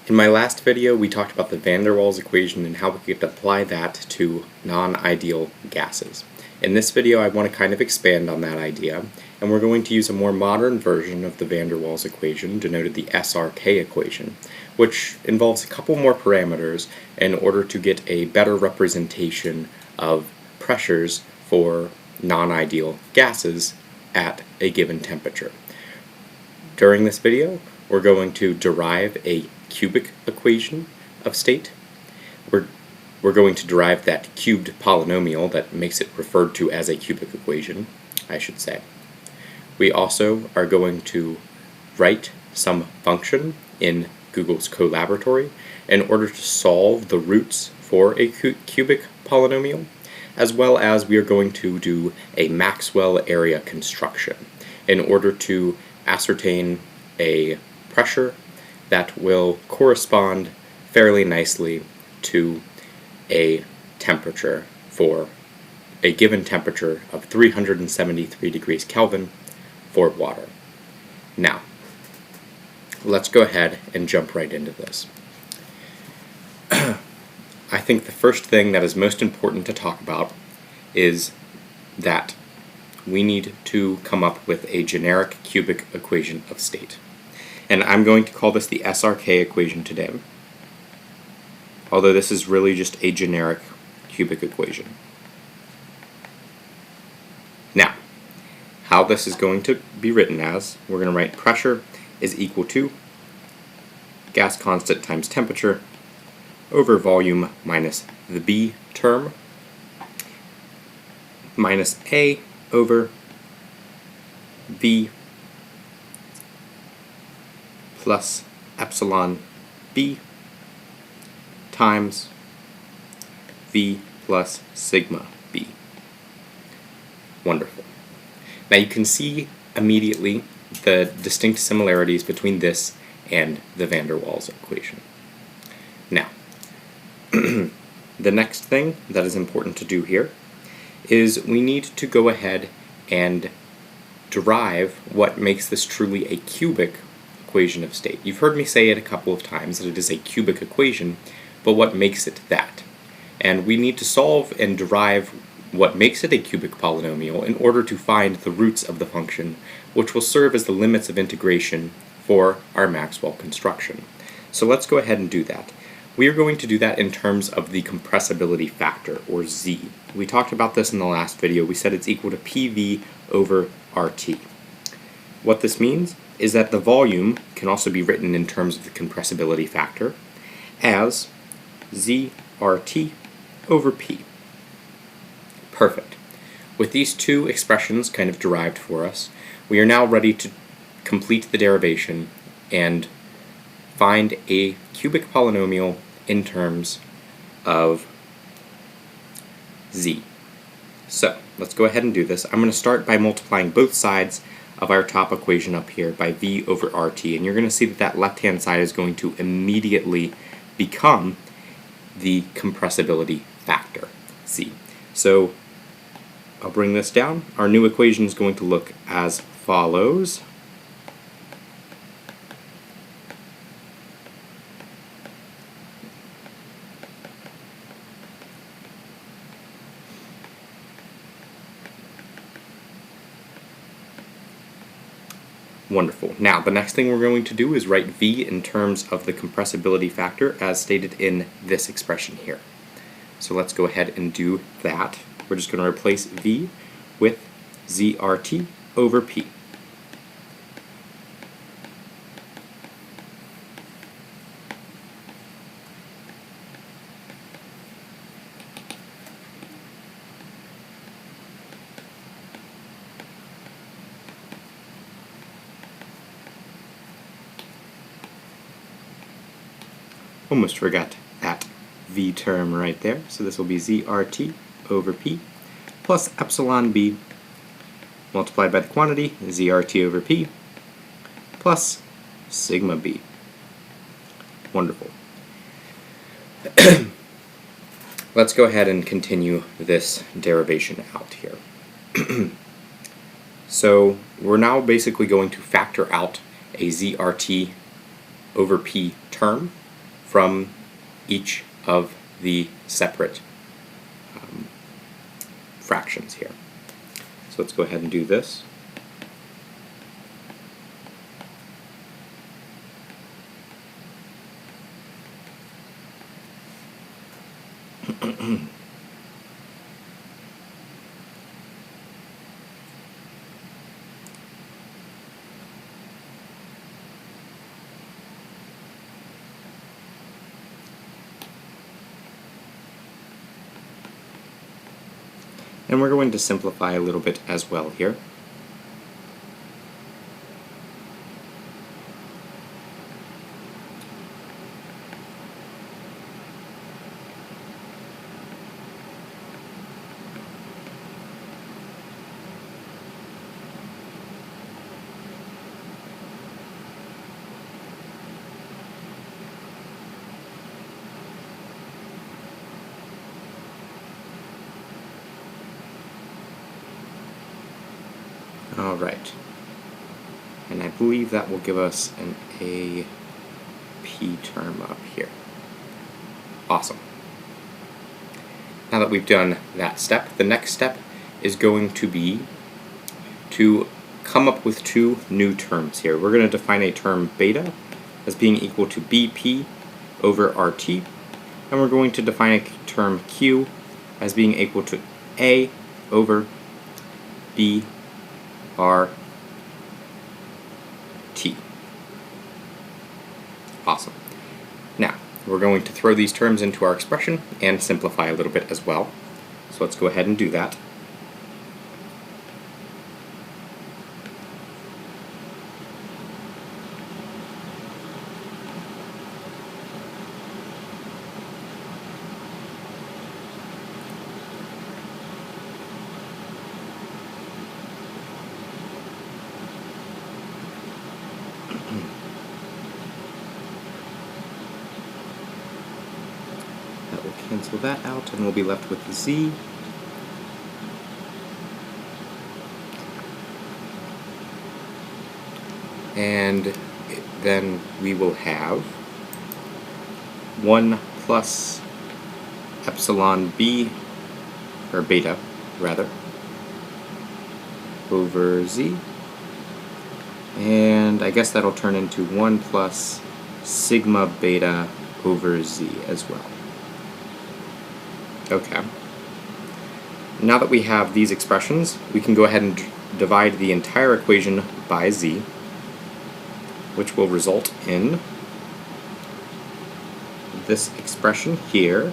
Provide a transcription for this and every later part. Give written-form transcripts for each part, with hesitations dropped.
In my last video, we talked about the van der Waals equation and how we could apply that to non-ideal gases. In this video, I want to kind of expand on that idea, and we're going to use a more modern version of the van der Waals equation, denoted the SRK equation, which involves a couple more parameters in order to get a better representation of pressures for non-ideal gases at a given temperature. During this video, we're going to derive a cubic equation of state. We're going to derive that cubed polynomial that makes it referred to as a cubic equation, I should say. We also are going to write some function in Google's Colaboratory in order to solve the roots for a cubic polynomial, as well as we are going to do a Maxwell area construction in order to ascertain a pressure that will correspond fairly nicely to a temperature for a given temperature of 373 degrees Kelvin for water. Now, let's go ahead and jump right into this. I think the first thing that is most important to talk about is that we need to come up with a generic cubic equation of state. And I'm going to call this the SRK equation today, although this is really just a generic cubic equation. Now, how this is going to be written as, we're going to write pressure is equal to gas constant times temperature over volume minus the B term minus A over V plus epsilon B times V plus sigma B. Wonderful. Now you can see immediately the distinct similarities between this and the van der Waals equation. Now, the next thing that is important to do here is we need to go ahead and derive what makes this truly a cubic equation of state. You've heard me say it a couple of times that it is a cubic equation, but what makes it that? And we need to solve and derive what makes it a cubic polynomial in order to find the roots of the function, which will serve as the limits of integration for our Maxwell construction. So let's go ahead and do that. We are going to do that in terms of the compressibility factor, or Z. We talked about this in the last video. We said it's equal to PV over RT. What this means is that the volume can also be written in terms of the compressibility factor as ZRT over P. Perfect. With these two expressions kind of derived for us, we are now ready to complete the derivation and find a cubic polynomial in terms of Z. So, let's go ahead and do this. I'm going to start by multiplying both sides of our top equation up here by V over RT, and you're going to see that that left-hand side is going to immediately become the compressibility factor, C. So, I'll bring this down. Our new equation is going to look as follows. Wonderful. Now, the next thing we're going to do is write V in terms of the compressibility factor as stated in this expression here. So let's go ahead and do that. We're just going to replace V with ZRT over P. Almost forgot that V term right there, so this will be ZRT over P plus epsilon B multiplied by the quantity, ZRT over P, plus sigma B. Wonderful. Let's go ahead and continue this derivation out here. So we're now basically going to factor out a ZRT over P term from each of the separate fractions here. So let's go ahead and do this. And we're going to simplify a little bit as well here. Alright, and I believe that will give us an AP term up here. Awesome. Now that we've done that step, the next step is going to be to come up with two new terms here. We're going to define a term beta as being equal to BP over RT, and we're going to define a term Q as being equal to A over B R T. Awesome. Now, we're going to throw these terms into our expression and simplify a little bit as well. So let's go ahead and do that. That will cancel that out, and we'll be left with Z. And then we will have 1 plus epsilon B, or beta, rather, over Z. And I guess that'll turn into 1 plus sigma beta over Z as well. Okay. Now that we have these expressions, we can go ahead and divide the entire equation by Z, which will result in this expression here.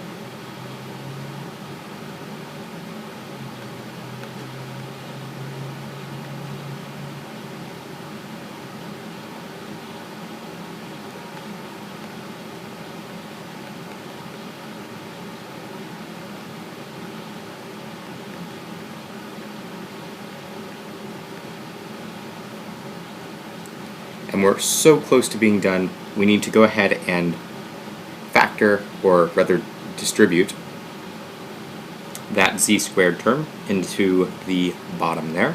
And we're so close to being done, we need to go ahead and factor, or rather distribute, that z squared term into the bottom there.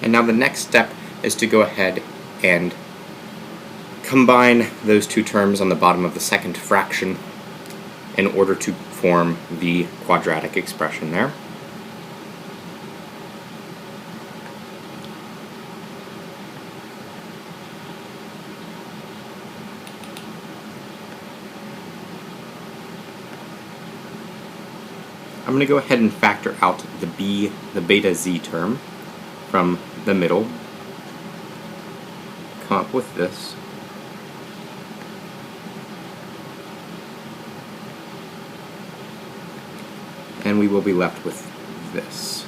And now the next step is to go ahead and combine those two terms on the bottom of the second fraction in order to form the quadratic expression there. I'm going to go ahead and factor out the beta z term from the middle, come up with this. And we will be left with this.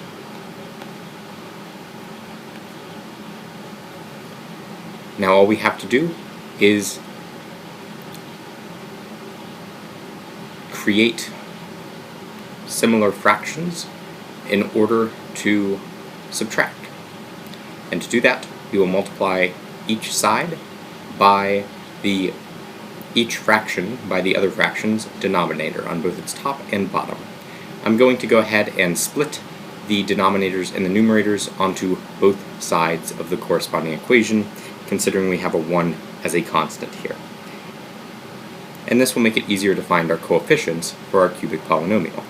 Now all we have to do is create similar fractions in order to subtract. And to do that, we will multiply each side by each fraction by the other fraction's denominator on both its top and bottom. I'm going to go ahead and split the denominators and the numerators onto both sides of the corresponding equation, considering we have a 1 as a constant here. And this will make it easier to find our coefficients for our cubic polynomial.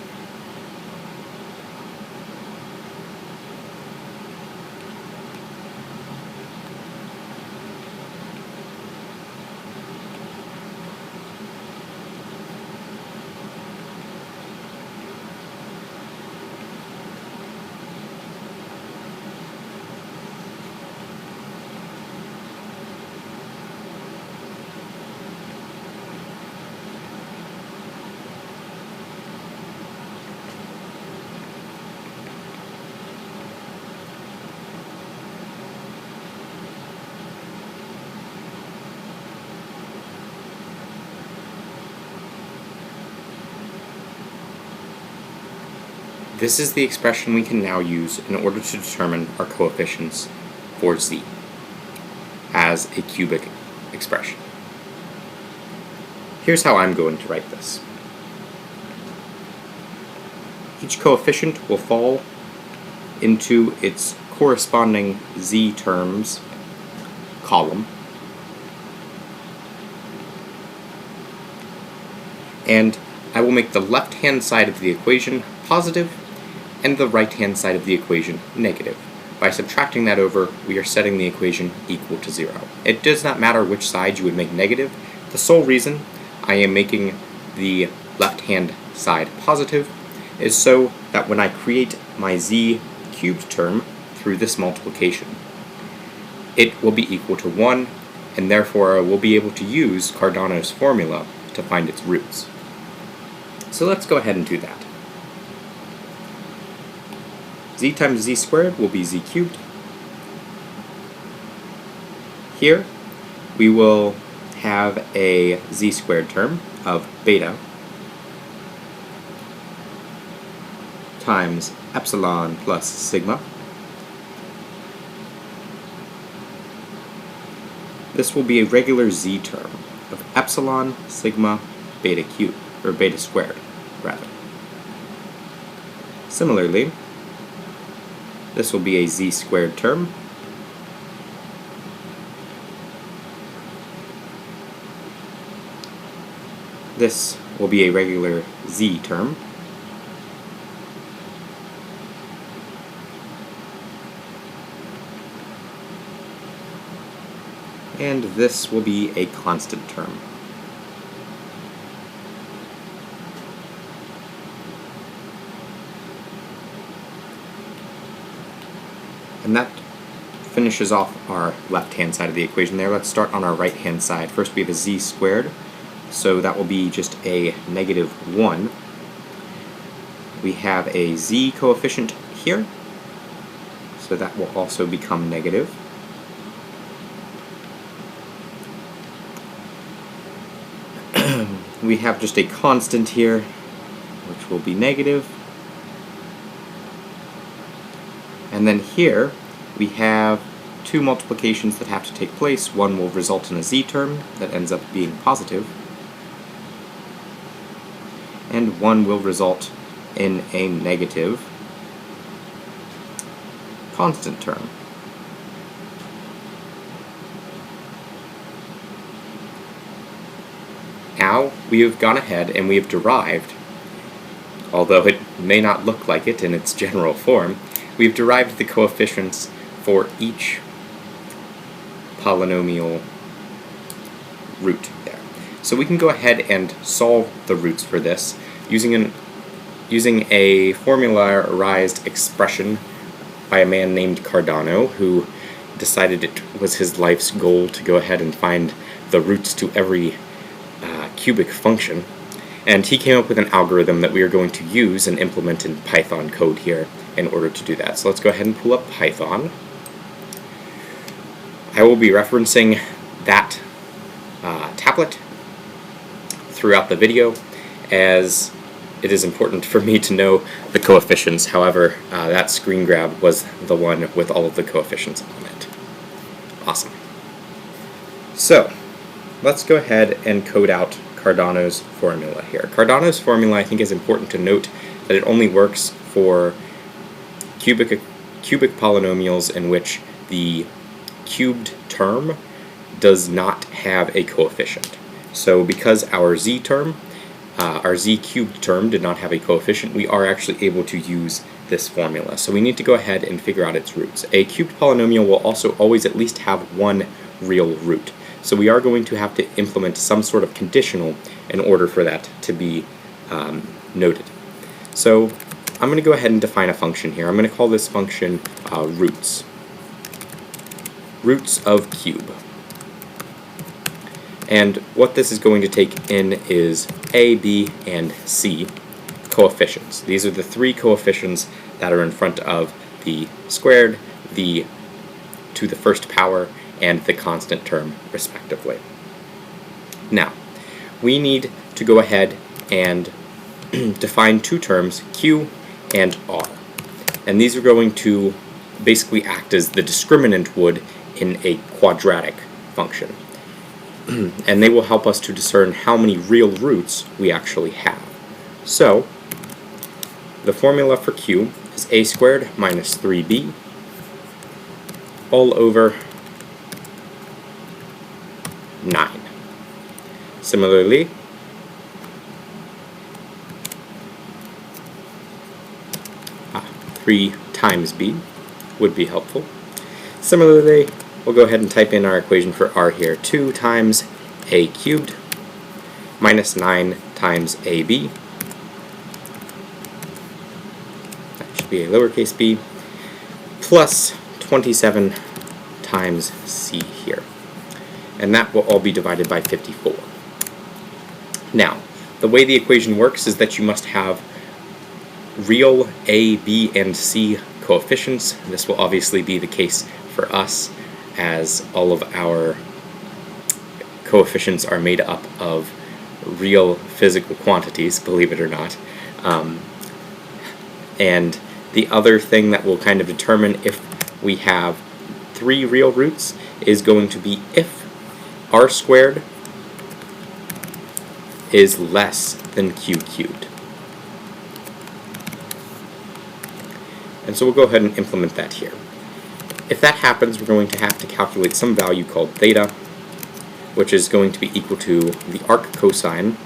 This is the expression we can now use in order to determine our coefficients for z as a cubic expression. Here's how I'm going to write this. Each coefficient will fall into its corresponding z terms column, and I will make the left-hand side of the equation positive and the right-hand side of the equation negative. By subtracting that over, we are setting the equation equal to 0. It does not matter which side you would make negative. The sole reason I am making the left-hand side positive is so that when I create my z cubed term through this multiplication, it will be equal to 1, and therefore I will be able to use Cardano's formula to find its roots. So let's go ahead and do that. Z times z squared will be z cubed. Here we will have a z squared term of beta times epsilon plus sigma. This will be a regular z term of epsilon sigma beta cubed, or beta squared, rather. Similarly, this will be a z squared term this will be a regular z term, and this will be a constant term. And that finishes off our left-hand side of the equation there. Let's start on our right-hand side. First we have a z squared, so that will be just a negative 1. We have a z coefficient here, so that will also become negative. We have just a constant here, which will be negative. And then here, we have two multiplications that have to take place. One will result in a z term that ends up being positive, and one will result in a negative constant term. Now we have gone ahead and we have derived, although it may not look like it in its general form, we've derived the coefficients for each polynomial root there. So we can go ahead and solve the roots for this using a formularized expression by a man named Cardano, who decided it was his life's goal to go ahead and find the roots to every cubic function. And he came up with an algorithm that we are going to use and implement in Python code here in order to do that. So let's go ahead and pull up Python. I will be referencing that tablet throughout the video, as it is important for me to know the coefficients. However, that screen grab was the one with all of the coefficients on it. Awesome. So let's go ahead and code out Cardano's formula here. Cardano's formula, I think, is important to note that it only works for cubic polynomials in which the cubed term does not have a coefficient. So because our z cubed term did not have a coefficient, we are actually able to use this formula. So we need to go ahead and figure out its roots. A cubed polynomial will also always at least have one real root. So we are going to have to implement some sort of conditional in order for that to be noted. So I'm going to go ahead and define a function here. I'm going to call this function roots. Roots of cube. And what this is going to take in is a, b, and c coefficients. These are the three coefficients that are in front of the squared, the to the first power, and the constant term, respectively. Now, we need to go ahead and define two terms, q and r. And these are going to basically act as the discriminant would in a quadratic function. And they will help us to discern how many real roots we actually have. So, the formula for q is a squared minus 3b all over 9. Similarly, three times b would be helpful. Similarly, we'll go ahead and type in our equation for r here. 2 times a cubed minus 9 times ab. That should be a lowercase b, plus 27 times c here. And that will all be divided by 54. Now, the way the equation works is that you must have real a, b, and c coefficients. This will obviously be the case for us, as all of our coefficients are made up of real physical quantities, believe it or not. And the other thing that will kind of determine if we have three real roots is going to be if r squared is less than q cubed. And so we'll go ahead and implement that here. If that happens, we're going to have to calculate some value called theta, which is going to be equal to the arc cosine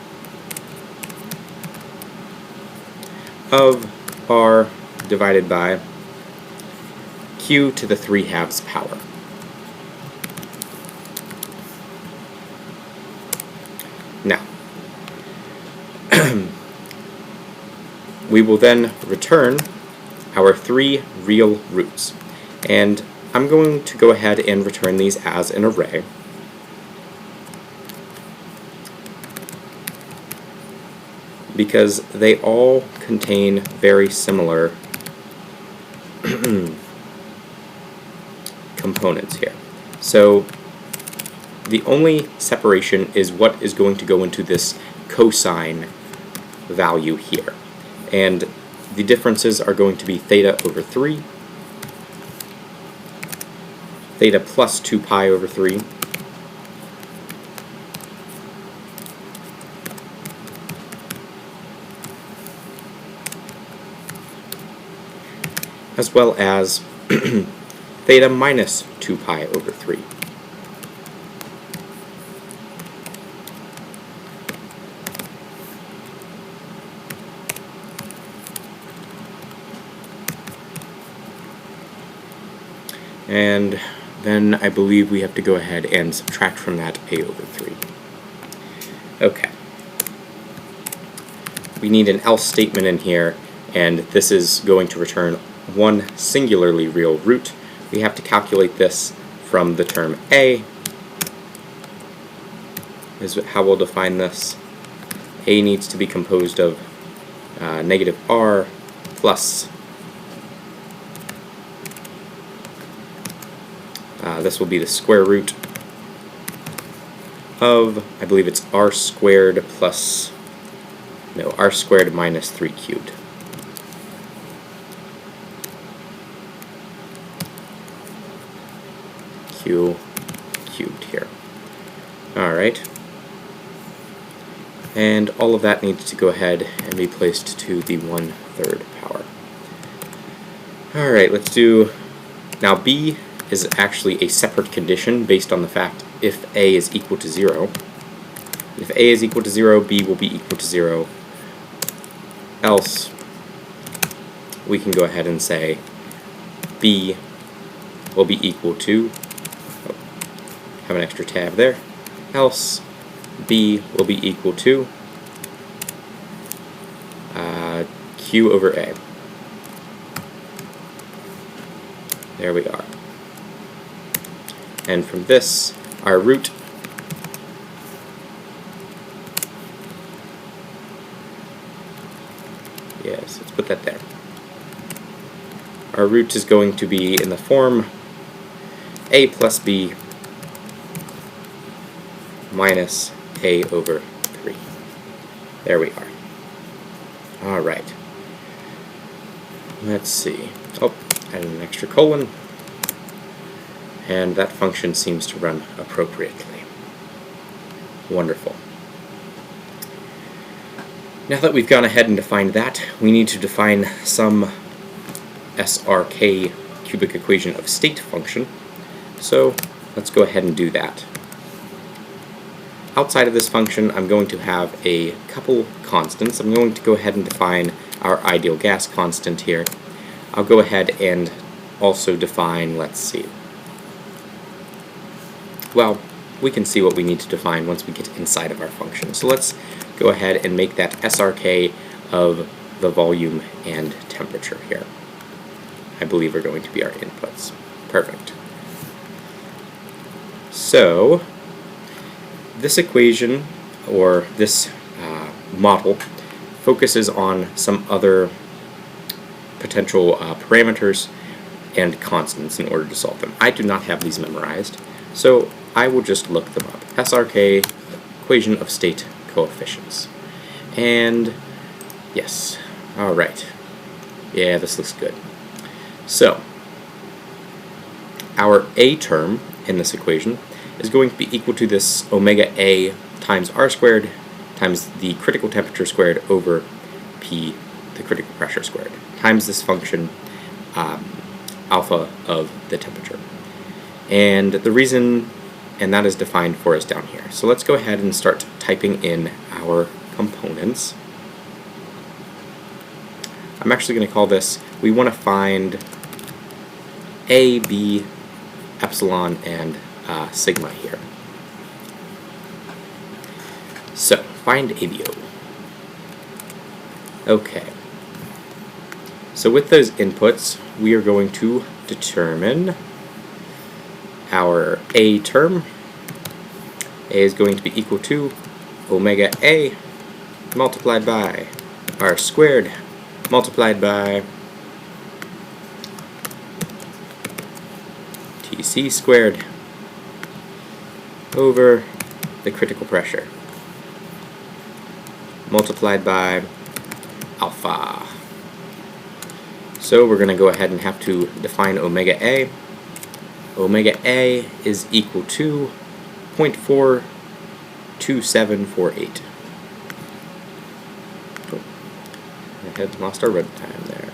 of r divided by q to the 3/2 power. Now, we will then return our three real roots. And I'm going to go ahead and return these as an array. Because they all contain very similar components here. So the only separation is what is going to go into this cosine value here. And the differences are going to be theta over 3, theta plus 2 pi over 3, as well as theta minus 2 pi over 3. And then I believe we have to go ahead and subtract from that a over 3. Okay. We need an else statement in here, and this is going to return one singularly real root. We have to calculate this from the term a, is how we'll define this. A needs to be composed of negative r plus this will be the square root of, I believe it's r squared plus, no, r squared minus 3 cubed. Q cubed here. Alright. And all of that needs to go ahead and be placed to the 1/3 power. Alright, let's do... Now B is actually a separate condition based on the fact if A is equal to 0. If A is equal to 0, B will be equal to 0. Else, we can go ahead and say B will be equal to... Oh, have an extra tab there. Else, B will be equal to Q over A. There we are. And from this, our root yes, let's put that there. Our root is going to be in the form A plus B minus A over 3. There we are. Alright. Let's see. Oh, add an extra colon. And that function seems to run appropriately. Wonderful. Now that we've gone ahead and defined that, we need to define some SRK cubic equation of state function. So let's go ahead and do that. Outside of this function, I'm going to have a couple constants. I'm going to go ahead and define our ideal gas constant here. I'll go ahead and also define, let's see. Well, we can see what we need to define once we get inside of our function. So let's go ahead and make that SRK of the volume and temperature here. I believe are going to be our inputs. Perfect. So this equation, or this model, focuses on some other potential parameters and constants in order to solve them. I do not have these memorized, so I will just look them up. SRK, equation of state coefficients. And yes, alright. Yeah, this looks good. So, our A term in this equation is going to be equal to this omega A times R squared times the critical temperature squared over P, the critical pressure squared, times this function alpha of the temperature. And the reason, and that is defined for us down here. So let's go ahead and start typing in our components. I'm actually going to call this, we want to find A, B, epsilon, and sigma here. So, find ABO. Okay. So with those inputs, we are going to determine our A term. A is going to be equal to omega A multiplied by R squared multiplied by TC squared over the critical pressure multiplied by alpha. So we're going to go ahead and have to define omega A. Omega A is equal to 0.42748. Oh, I had lost our red time there.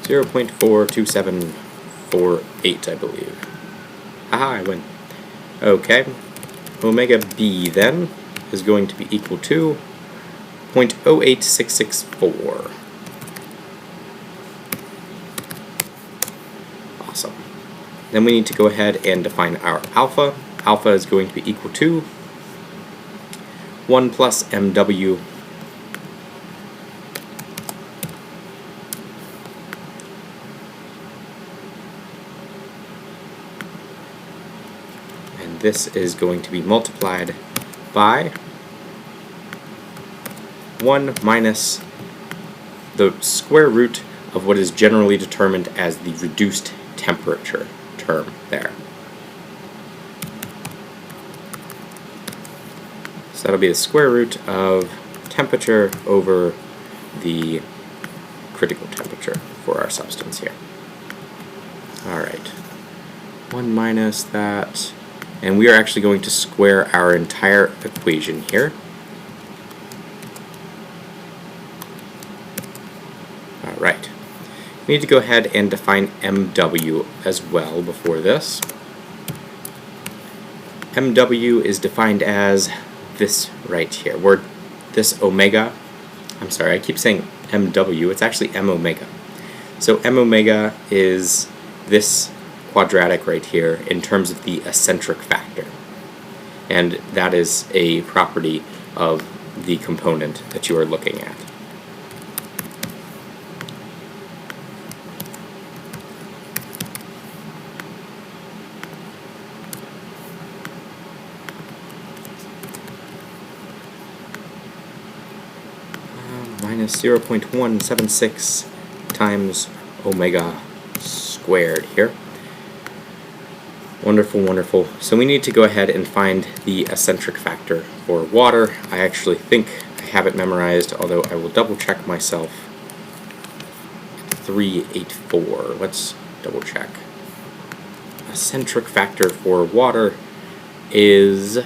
0.42748, I believe. Aha, I win. Okay. Omega B then is going to be equal to 0.08664. Awesome. Then we need to go ahead and define our alpha. Alpha is going to be equal to 1 plus MW and this is going to be multiplied by 1 minus the square root of what is generally determined as the reduced temperature term there. So that'll be the square root of temperature over the critical temperature for our substance here. Alright. 1 minus that And we are actually going to square our entire equation here. Alright. We need to go ahead and define MW as well before this. MW is defined as this right here, where this omega, I'm sorry, I keep saying MW, it's actually M omega. So M omega is this quadratic right here in terms of the eccentric factor. And that is a property of the component that you are looking at. Minus 0.176 times omega squared here. Wonderful, wonderful. So we need to go ahead and find the eccentric factor for water. I actually think I have it memorized, although I will double check myself. 384. Let's double check. Eccentric factor for water is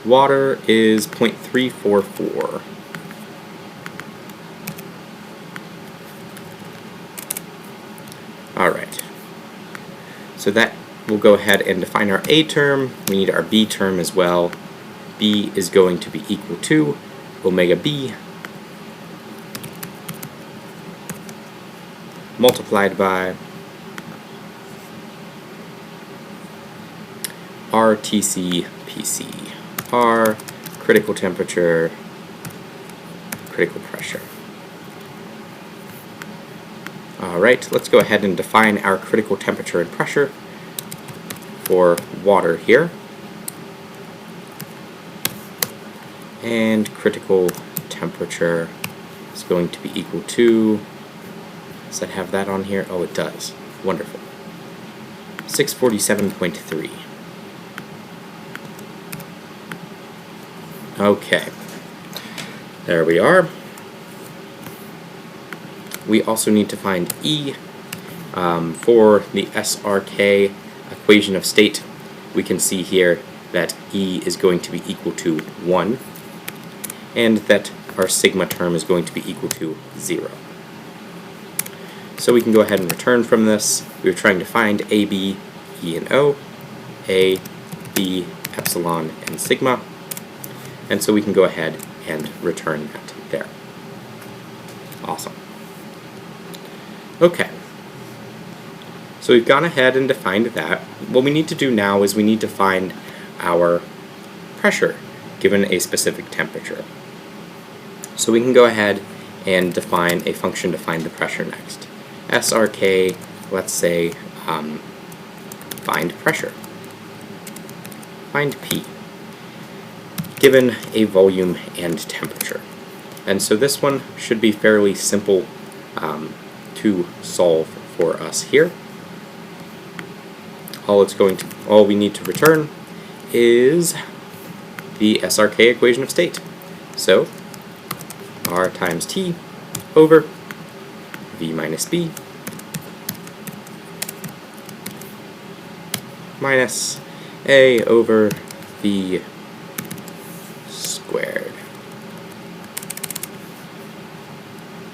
Water is 0.344. Alright. So that will go ahead and define our A term. We need our B term as well. B is going to be equal to omega B multiplied by RTC PC. R, critical temperature, critical pressure. Alright, let's go ahead and define our critical temperature and pressure for water here. And critical temperature is going to be equal to, does that have that on here? Oh, it does. Wonderful. 647.3. Okay, there we are. We also need to find E for the SRK equation of state. We can see here that E is going to be equal to 1, and that our sigma term is going to be equal to 0. So we can go ahead and return from this. We were trying to find A, B, E, and O, A, B, epsilon, and sigma. And so we can go ahead and return that there. Awesome. Okay. So we've gone ahead and defined that. What we need to do now is we need to find our pressure given a specific temperature. So we can go ahead and define a function to find the pressure next. SRK, let's say, find pressure. Find P, given a volume and temperature. And so this one should be fairly simple to solve for us here. All we need to return is the SRK equation of state. So R times T over V minus B minus A over V squared.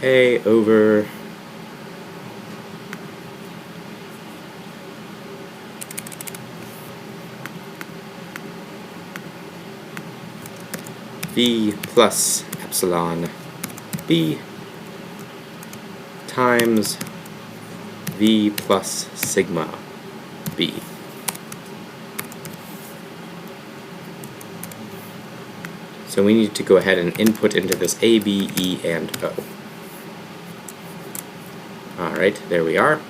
A over V plus epsilon B times V plus sigma B. So we need to go ahead and input into this A, B, E, and O. Alright, there we are.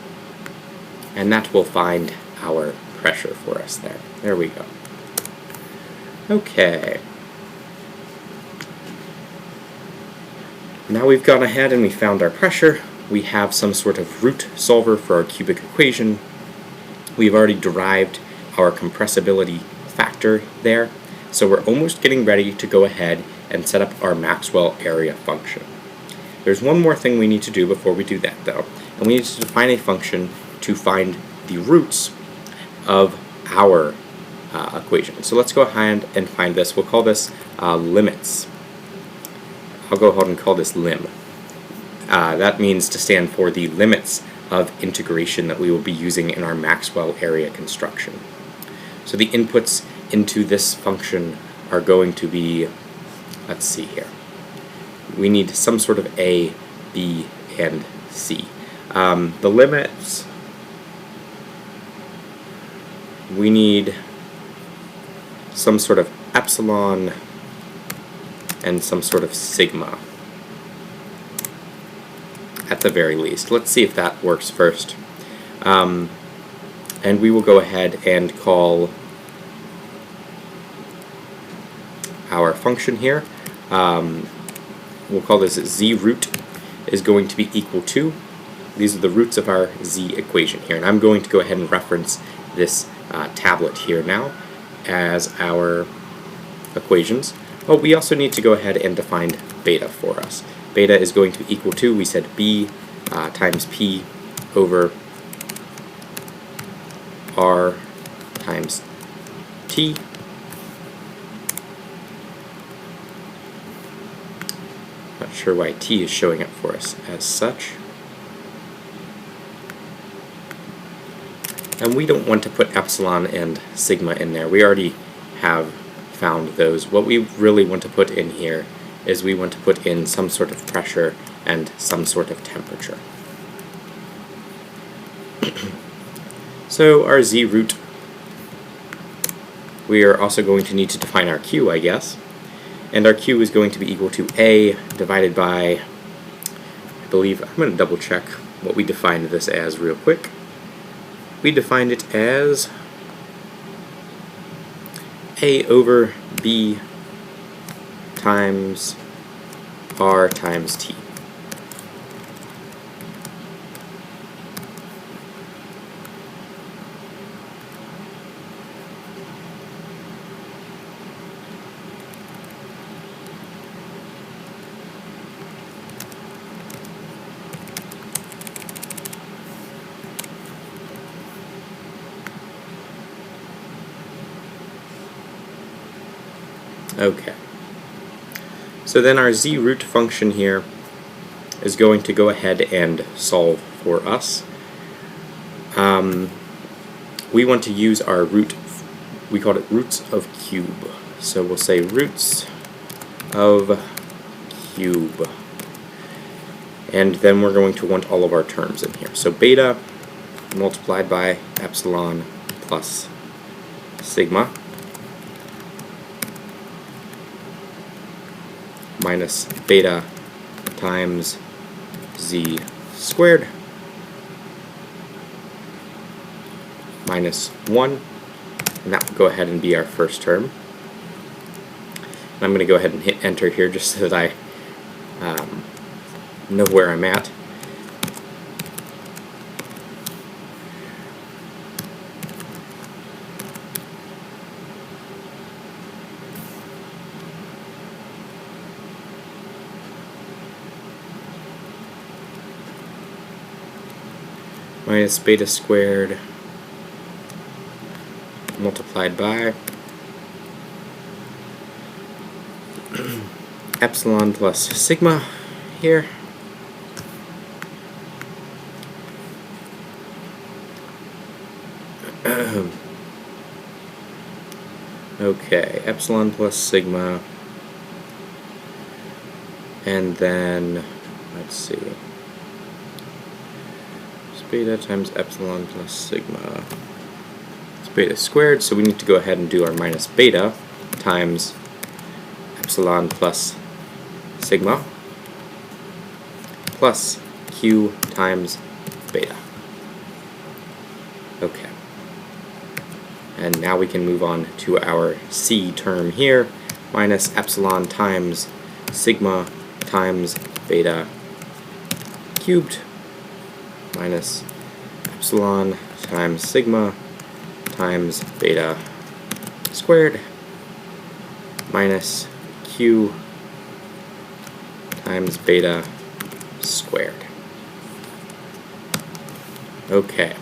And that will find our pressure for us there. There we go. Okay. Now we've gone ahead and we found our pressure. We have some sort of root solver for our cubic equation. We've already derived our compressibility factor there. So we're almost getting ready to go ahead and set up our Maxwell area function. There's one more thing we need to do before we do that though, and we need to define a function to find the roots of our equation. So let's go ahead and find this. We'll call this limits. I'll go ahead and call this lim. That means to stand for the limits of integration that we will be using in our Maxwell area construction. So the inputs into this function are going to be, let's see here, we need some sort of A, B, and C. The limits, we need some sort of epsilon and some sort of sigma at the very least. Let's see if that works first. And we will go ahead and call our function here. We'll call this z root is going to be equal to, these are the roots of our z equation here, and I'm going to go ahead and reference this tablet here now as our equations. Oh, we also need to go ahead and define beta for us. Beta is going to be equal to, we said b times p over r times t. Not sure why t is showing up for us as such. And we don't want to put epsilon and sigma in there. We already have found those. What we really want to put in here is we want to put in some sort of pressure and some sort of temperature. So our z root, we are also going to need to define our q, I guess. And our q is going to be equal to a divided by, I believe, I'm going to double check what we defined this as real quick. We defined it as a over b times r times t. Okay. So then our z root function here is going to go ahead and solve for us. We want to use our root, we called it roots of cube. So we'll say roots of cube. And then we're going to want all of our terms in here. So beta multiplied by epsilon plus sigma minus beta times z squared minus 1, and that will go ahead and be our first term. And I'm going to go ahead and hit enter here just so that I know where I'm at. Minus beta squared multiplied by epsilon plus sigma here. Okay, epsilon plus sigma, and then let's see, it's beta times epsilon plus sigma. It's beta squared, so we need to go ahead and do our minus beta times epsilon plus sigma plus q times beta. Okay. And now we can move on to our C term here, minus epsilon times sigma times beta cubed minus epsilon times sigma times beta squared minus q times beta squared. Okay,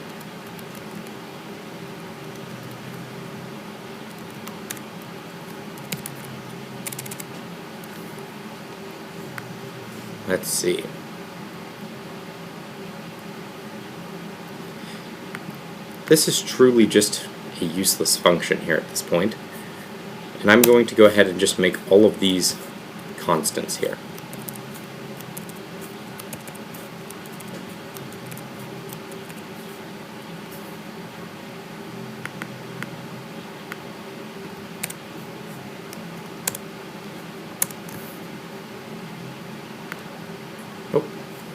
let's see. This is truly just a useless function here at this point, and I'm going to go ahead and just make all of these constants here. Oh,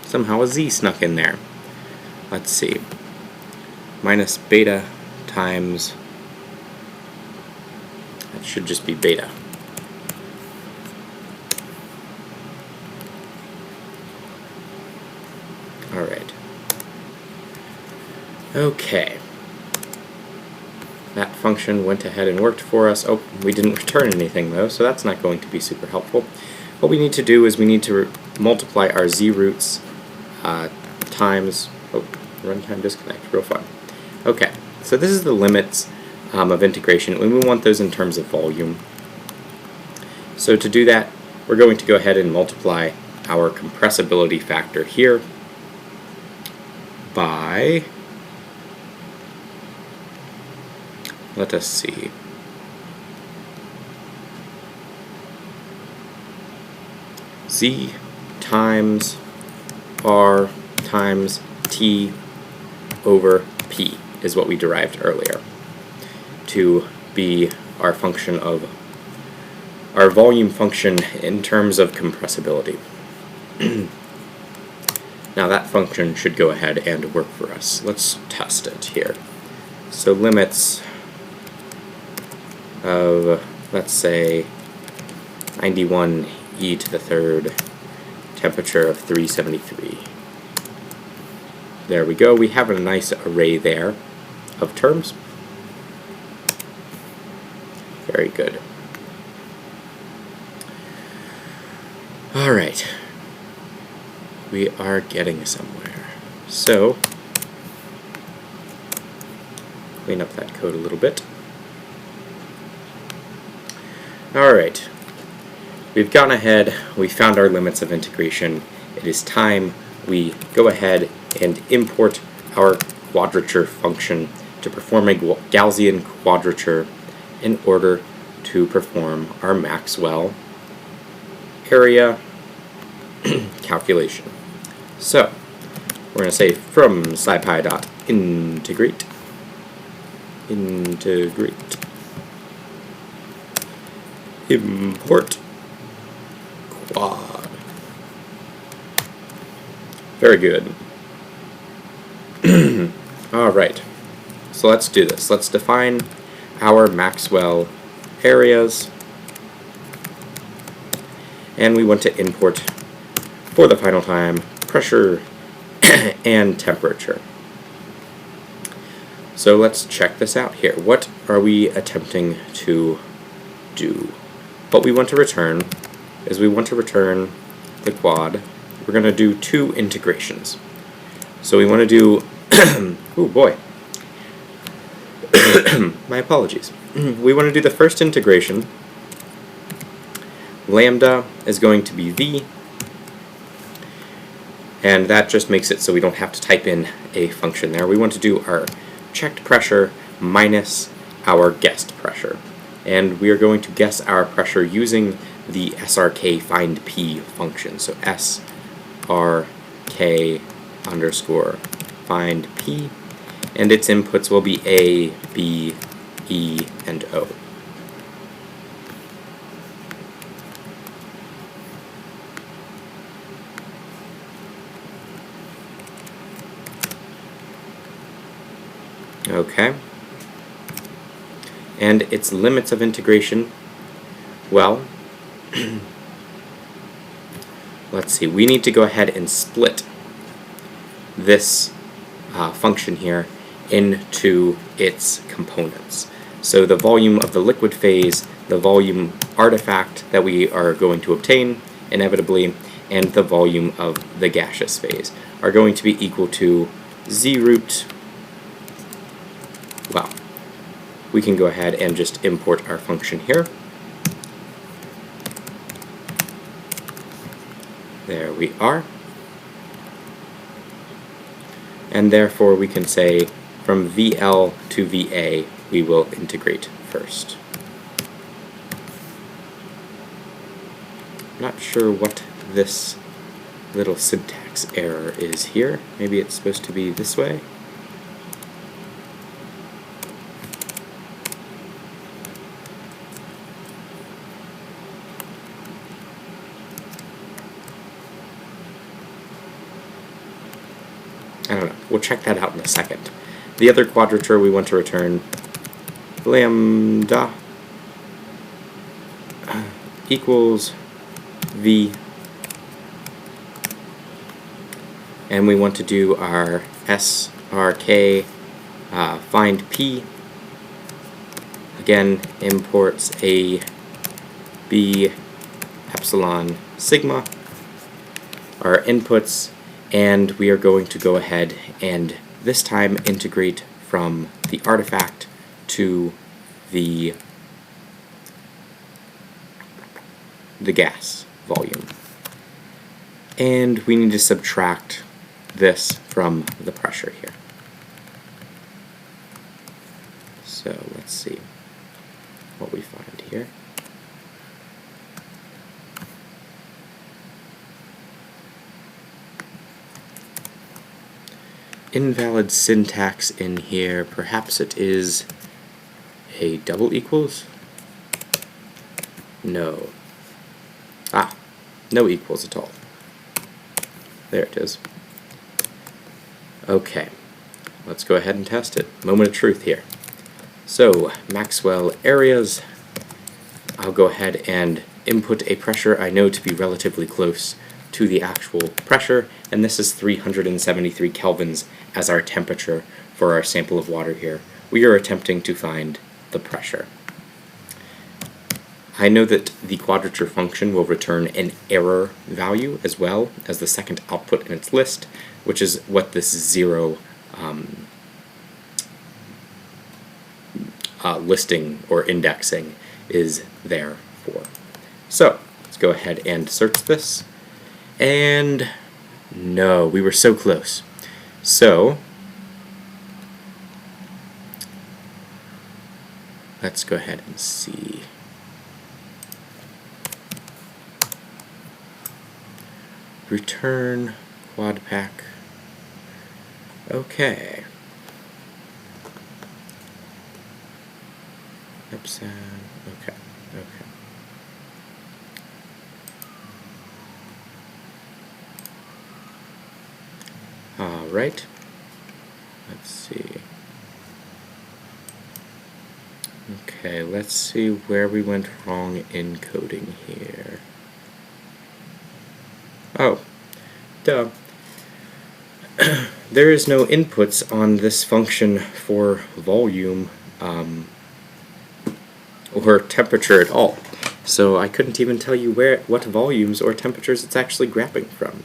somehow a z snuck in there. Let's see. Minus beta times, that should just be beta. Alright. Okay. That function went ahead and worked for us. Oh, we didn't return anything though, so that's not going to be super helpful. What we need to do is we need to multiply our z roots times, oh, runtime disconnect, real fun. Okay, so this is the limits of integration, and we want those in terms of volume. So to do that, we're going to go ahead and multiply our compressibility factor here by, let us see, z times r times t over p is what we derived earlier to be our function of our volume function in terms of compressibility. Now that function should go ahead and work for us. Let's test it here. So limits of, let's say, 91 e to the third, temperature of 373. There we go. We have a nice array there of terms. Very good. Alright. We are getting somewhere. So, clean up that code a little bit. Alright. We've gone ahead, we found our limits of integration. It is time we go ahead and import our quadrature function to perform a Gaussian quadrature in order to perform our Maxwell area calculation. So, we're going to say from scipy dot integrate import quad. Very good. Alright, so let's do this. Let's define our Maxwell areas, and we want to import, for the final time, pressure and temperature. So let's check this out here. What are we attempting to do? What we want to return is we want to return the quad. We're going to do two integrations. So we want to do, oh boy, my apologies. We want to do the first integration. Lambda is going to be v, and that just makes it so we don't have to type in a function there. We want to do our checked pressure minus our guessed pressure. And we are going to guess our pressure using the srk find p function. So srk underscore find p, and its inputs will be a, b, e, and o. Okay. And its limits of integration, well, let's see, we need to go ahead and split this function here into its components. So the volume of the liquid phase, the volume artifact that we are going to obtain, inevitably, and the volume of the gaseous phase are going to be equal to z root, well, we can go ahead and just import our function here. There we are. And therefore we can say from VL to VA we will integrate first. Not sure what this little syntax error is here. Maybe it's supposed to be this way. I don't know. We'll check that out in a second. The other quadrature we want to return lambda equals V, and we want to do our SRK find P. Again, imports A, B, epsilon, sigma, our inputs, and we are going to go ahead and this time integrate from the artifact to the gas volume. And we need to subtract this from the pressure here. So let's see what we find here. Invalid syntax in here. Perhaps it is a double equals? No. Ah, no equals at all. There it is. Okay, let's go ahead and test it. Moment of truth here. So, Maxwell areas. I'll go ahead and input a pressure I know to be relatively close to the actual pressure, and this is 373 kelvins as our temperature for our sample of water here. We are attempting to find the pressure. I know that the quadrature function will return an error value as well as the second output in its list, which is what this zero listing or indexing is there for. So let's go ahead and search this, and no, we were so close. So let's go ahead and see. Return quad pack. Okay. Okay. Okay. All right. Let's see. Okay, let's see where we went wrong in coding here. Oh, duh. There is no inputs on this function for volume or temperature at all. So I couldn't even tell you what volumes or temperatures it's actually grabbing from.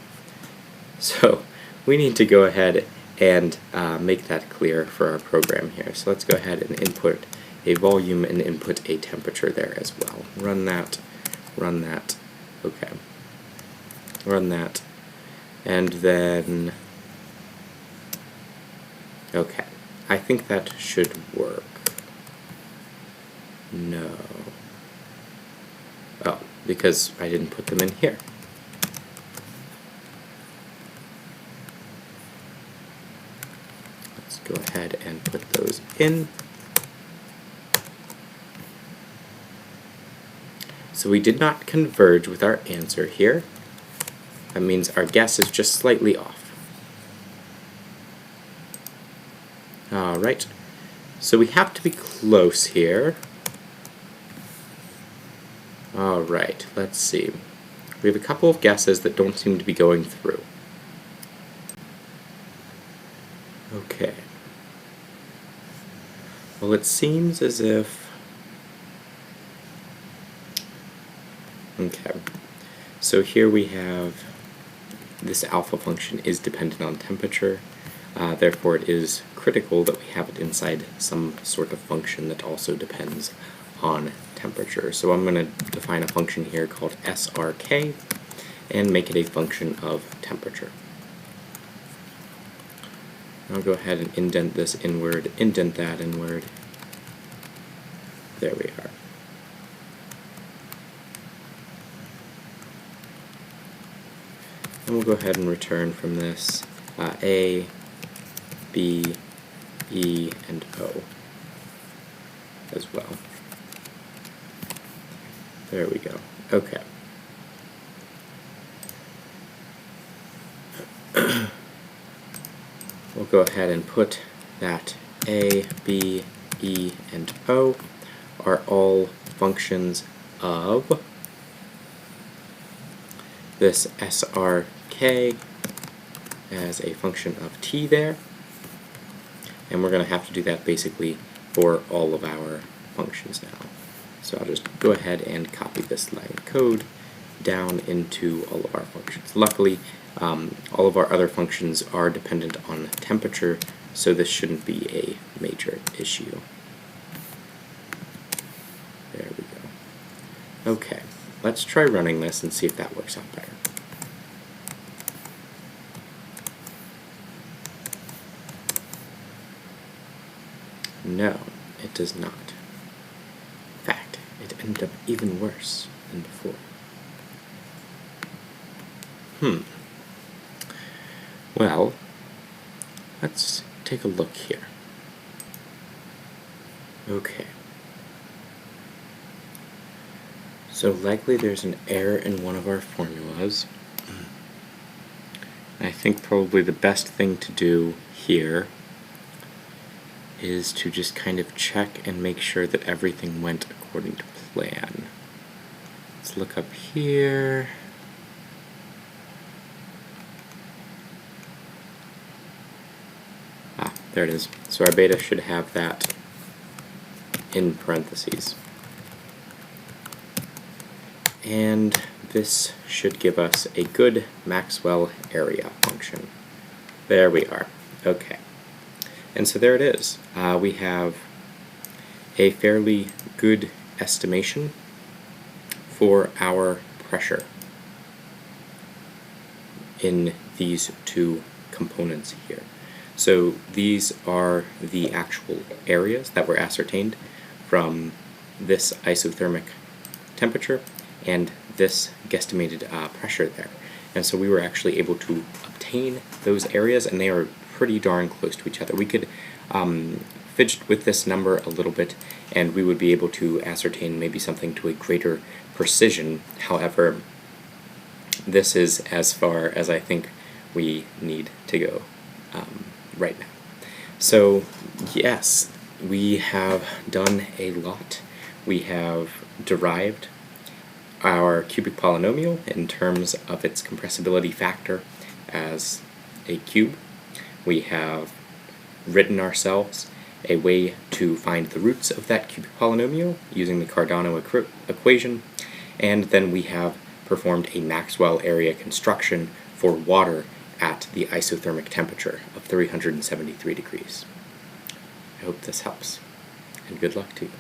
So we need to go ahead and make that clear for our program here. So let's go ahead and input a volume and input a temperature there as well. Run that, okay. Run that, and then, okay, I think that should work. No. Oh, because I didn't put them in here. Let's go ahead and put those in. So we did not converge with our answer here. That means our guess is just slightly off. Alright, so we have to be close here. Alright, let's see. We have a couple of guesses that don't seem to be going through. Okay. Well, it seems as if... Okay. So here we have this alpha function is dependent on temperature. Therefore, it is critical that we have it inside some sort of function that also depends on temperature. So I'm going to define a function here called SRK, and make it a function of temperature. I'll go ahead and indent this inward, indent that inward. There we are. And we'll go ahead and return from this A, B, E, and O as well. There we go. Okay. We'll go ahead and put that A, B, E, and O are all functions of this SRK as a function of t there, and we're going to have to do that basically for all of our functions now. So I'll just go ahead and copy this line of code down into all of our functions. Luckily, all of our other functions are dependent on temperature, so this shouldn't be a major issue. There we go. Okay, let's try running this and see if that works out better. No, it does not. In fact, it ended up even worse than before. Well, let's take a look here. Okay. So likely there's an error in one of our formulas. I think probably the best thing to do here is to just kind of check and make sure that everything went according to plan. Let's look up here. There it is. So our beta should have that in parentheses. And this should give us a good Maxwell area function. There we are. Okay. And so there it is. We have a fairly good estimation for our pressure in these two components here. So these are the actual areas that were ascertained from this isothermic temperature and this guesstimated pressure there. And so we were actually able to obtain those areas, and they are pretty darn close to each other. We could fidget with this number a little bit, and we would be able to ascertain maybe something to a greater precision. However, this is as far as I think we need to go right now. So yes, we have done a lot. We have derived our cubic polynomial in terms of its compressibility factor as a cube. We have written ourselves a way to find the roots of that cubic polynomial using the Cardano equation, and then we have performed a Maxwell area construction for water at the isothermic temperature of 373 degrees. I hope this helps, and good luck to you.